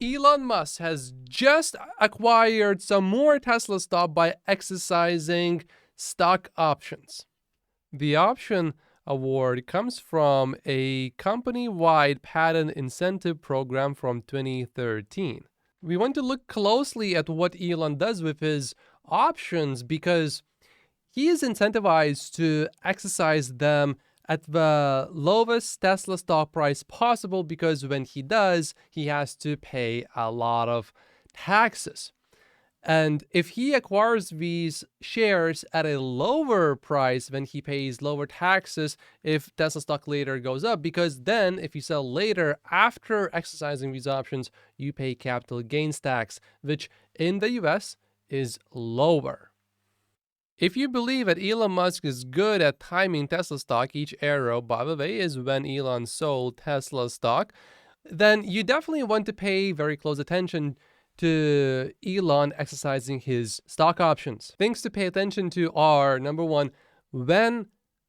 Elon Musk has just acquired some more Tesla stock by exercising stock options. The option award comes from a company-wide patent incentive program from 2013. We want to look closely at what Elon does with his options because he is incentivized to exercise them at the lowest Tesla stock price possible, because when he does, he has to pay a lot of taxes. And if he acquires these shares at a lower price, then he pays lower taxes if Tesla stock later goes up, because then if you sell later after exercising these options, you pay capital gains tax, which in the US is lower. If you believe that Elon Musk is good at timing Tesla stock, each arrow, by the way, is when Elon sold Tesla stock, then you definitely want to pay very close attention to Elon exercising his stock options. Things to pay attention to are, number one, when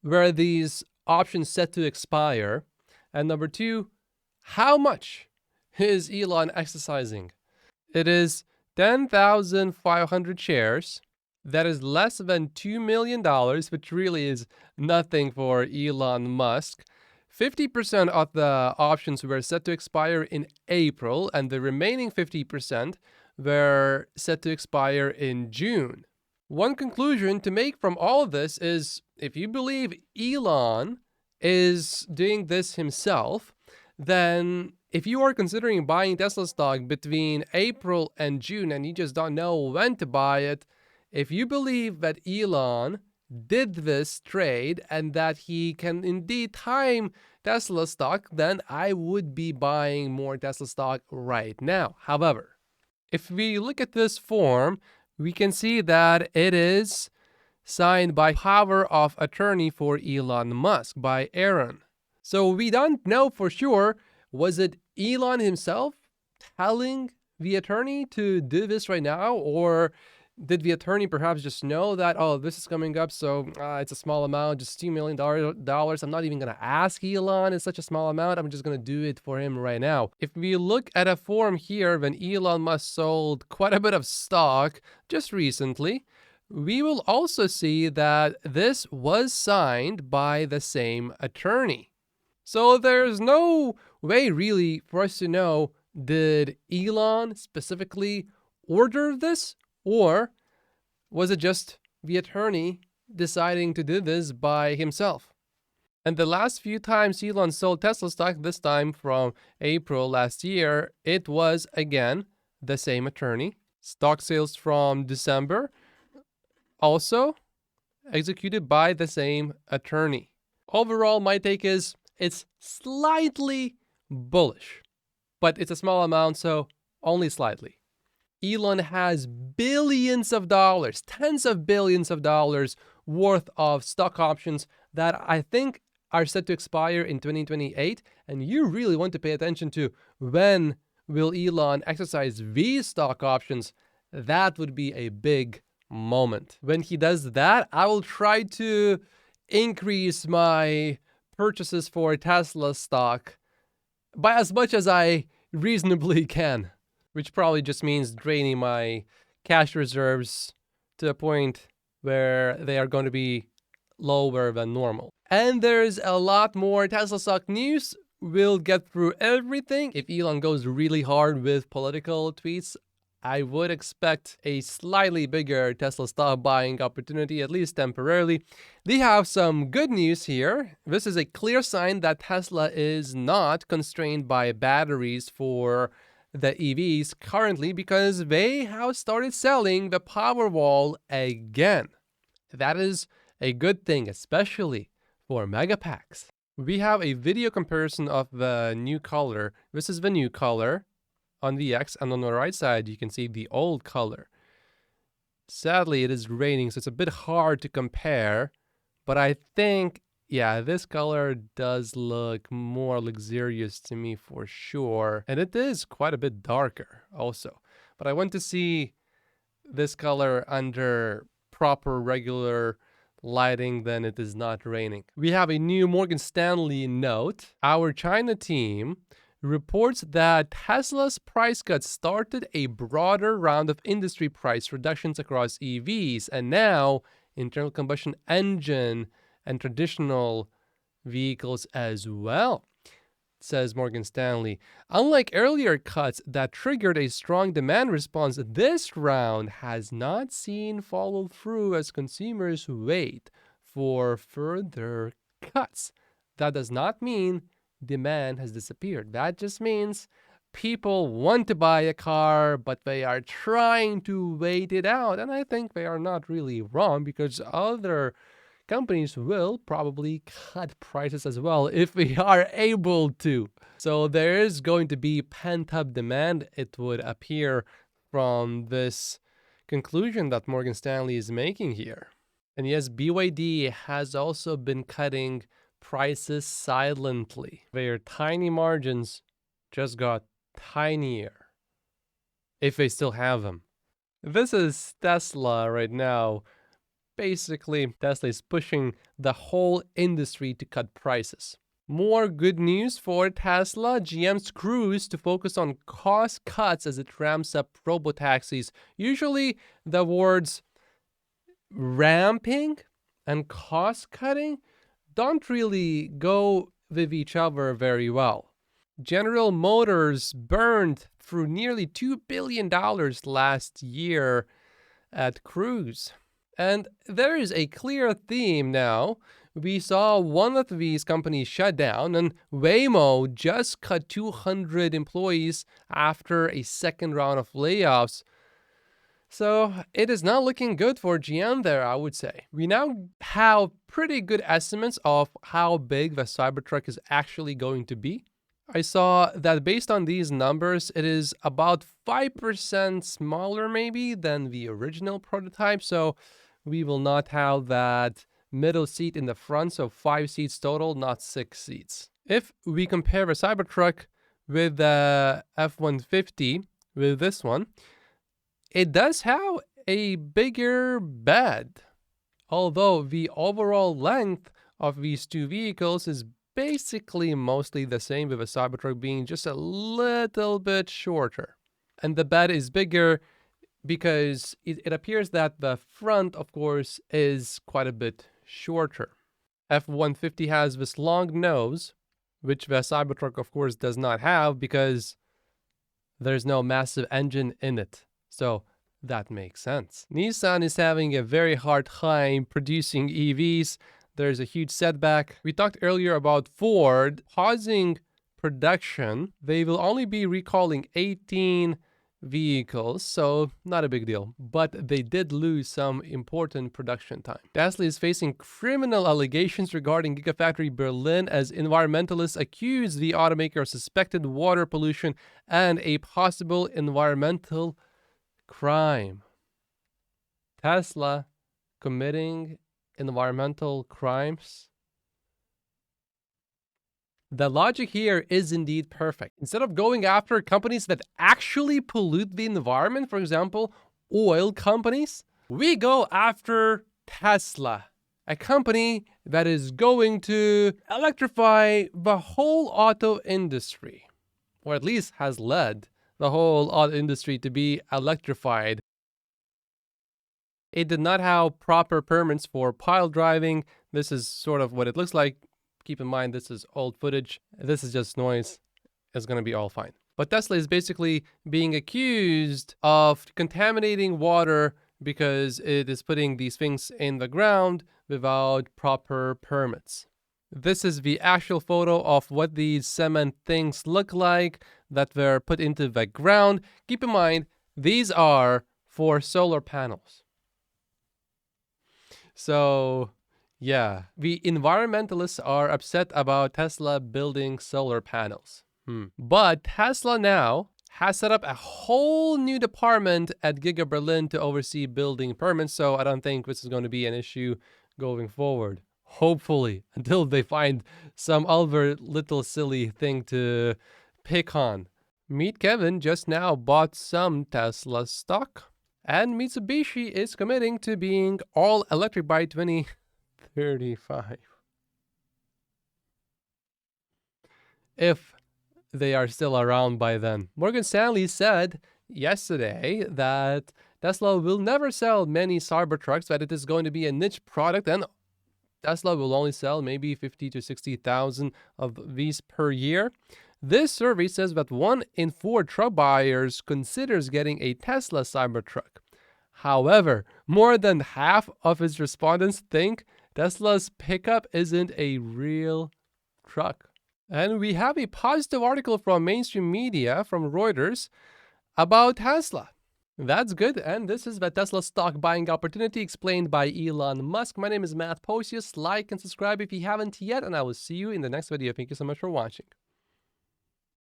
were these options set to expire? And number two, how much is Elon exercising? It is 10,500 shares. That is less than $2 million, which really is nothing for Elon Musk. 50% of the options were set to expire in April, and the remaining 50% were set to expire in June. One conclusion to make from all of this is, if you believe Elon is doing this himself, then if you are considering buying Tesla stock between April and June and you just don't know when to buy it, if you believe that Elon did this trade and that he can indeed time Tesla stock, then I would be buying more Tesla stock right now. However, if we look at this form, we can see that it is signed by power of attorney for Elon Musk, by Aaron. So we don't know for sure, was it Elon himself telling the attorney to do this right now, or did the attorney perhaps just know that, oh, this is coming up, so it's a small amount, just $2 million. I'm not even going to ask Elon. It's such a small amount. I'm just going to do it for him right now. If we look at a form here, when Elon Musk sold quite a bit of stock just recently, we will also see that this was signed by the same attorney. So there's no way really for us to know, did Elon specifically order this? Or was it just the attorney deciding to do this by himself? And the last few times Elon sold Tesla stock, this time from April last year, it was again the same attorney. Stock sales from December, also executed by the same attorney. Overall, my take is it's slightly bullish, but it's a small amount, so only slightly. Elon has billions of dollars, tens of billions of dollars worth of stock options that I think are set to expire in 2028. And you really want to pay attention to, when will Elon exercise these stock options? That would be a big moment. When he does that, I will try to increase my purchases for Tesla stock by as much as I reasonably can, which probably just means draining my cash reserves to a point where they are going to be lower than normal. And there's a lot more Tesla stock news. We'll get through everything. If Elon goes really hard with political tweets, I would expect a slightly bigger Tesla stock buying opportunity, at least temporarily. They have some good news here. This is a clear sign that Tesla is not constrained by batteries for the EVs currently, because they have started selling the Powerwall again. That is a good thing, especially for Megapacks. We have a video comparison of the new color. This is the new color on the X, and on the right side you can see the old color. Sadly, it is raining, so it's a bit hard to compare, but I think, yeah, this color does look more luxurious to me for sure. And it is quite a bit darker also. But I want to see this color under proper regular lighting, then it is not raining. We have a new Morgan Stanley note. Our China team reports that Tesla's price cuts started a broader round of industry price reductions across EVs and now internal combustion engine and traditional vehicles as well, says Morgan Stanley. Unlike earlier cuts that triggered a strong demand response, this round has not seen follow through as consumers wait for further cuts. That does not mean demand has disappeared. That just means people want to buy a car, but they are trying to wait it out. And I think they are not really wrong, because other companies will probably cut prices as well if we are able to. So there is going to be pent-up demand, it would appear, from this conclusion that Morgan Stanley is making here. And yes, BYD has also been cutting prices silently. Their tiny margins just got tinier, if they still have them. This is Tesla right now. Basically, Tesla is pushing the whole industry to cut prices. More good news for Tesla. GM's Cruise to focus on cost cuts as it ramps up robotaxis. Usually the words ramping and cost cutting don't really go with each other very well. General Motors burned through nearly $2 billion last year at Cruise. And there is a clear theme now. We saw one of these companies shut down, and Waymo just cut 200 employees after a second round of layoffs. So it is not looking good for GM there, I would say. We now have pretty good estimates of how big the Cybertruck is actually going to be. I saw that based on these numbers, it is about 5% smaller maybe than the original prototype. So we will not have that middle seat in the front, so 5 seats total, not 6 seats. If we compare the Cybertruck with the F-150, with this one, it does have a bigger bed, although the overall length of these two vehicles is basically mostly the same, with the Cybertruck being just a little bit shorter. And the bed is bigger because it appears that the front, of course, is quite a bit shorter. F-150 has this long nose, which the Cybertruck, of course, does not have because there's no massive engine in it. So that makes sense. Nissan is having a very hard time producing EVs. There's a huge setback. We talked earlier about Ford pausing production. They will only be recalling 18 vehicles, so not a big deal. But they did lose some important production time. Tesla is facing criminal allegations regarding Gigafactory Berlin as environmentalists accuse the automaker of suspected water pollution and a possible environmental crime. Tesla committing environmental crimes? The logic here is indeed perfect. Instead of going after companies that actually pollute the environment, for example, oil companies, we go after Tesla, a company that is going to electrify the whole auto industry, or at least has led the whole auto industry to be electrified. It did not have proper permits for pile driving. This is sort of what it looks like. Keep in mind, this is old footage. This is just noise. It's going to be all fine. But Tesla is basically being accused of contaminating water because it is putting these things in the ground without proper permits. This is the actual photo of what these cement things look like that were put into the ground. Keep in mind, these are for solar panels. So yeah, the environmentalists are upset about Tesla building solar panels. But Tesla now has set up a whole new department at Giga Berlin to oversee building permits, so I don't think this is going to be an issue going forward. Hopefully, until they find some other little silly thing to pick on. Meet Kevin just now bought some Tesla stock, and Mitsubishi is committing to being all electric by 2035. If they are still around by then. Morgan Stanley said yesterday that Tesla will never sell many Cybertrucks, that it is going to be a niche product, and Tesla will only sell maybe 50 to 60,000 of these per year. This survey says that 1 in 4 truck buyers considers getting a Tesla Cybertruck. However, more than half of its respondents think Tesla's pickup isn't a real truck. And we have a positive article from mainstream media, from Reuters, about Tesla. That's good, and this is the Tesla stock buying opportunity explained by Elon Musk. My name is Matt Posius. Like and subscribe if you haven't yet, and I will see you in the next video. Thank you so much for watching.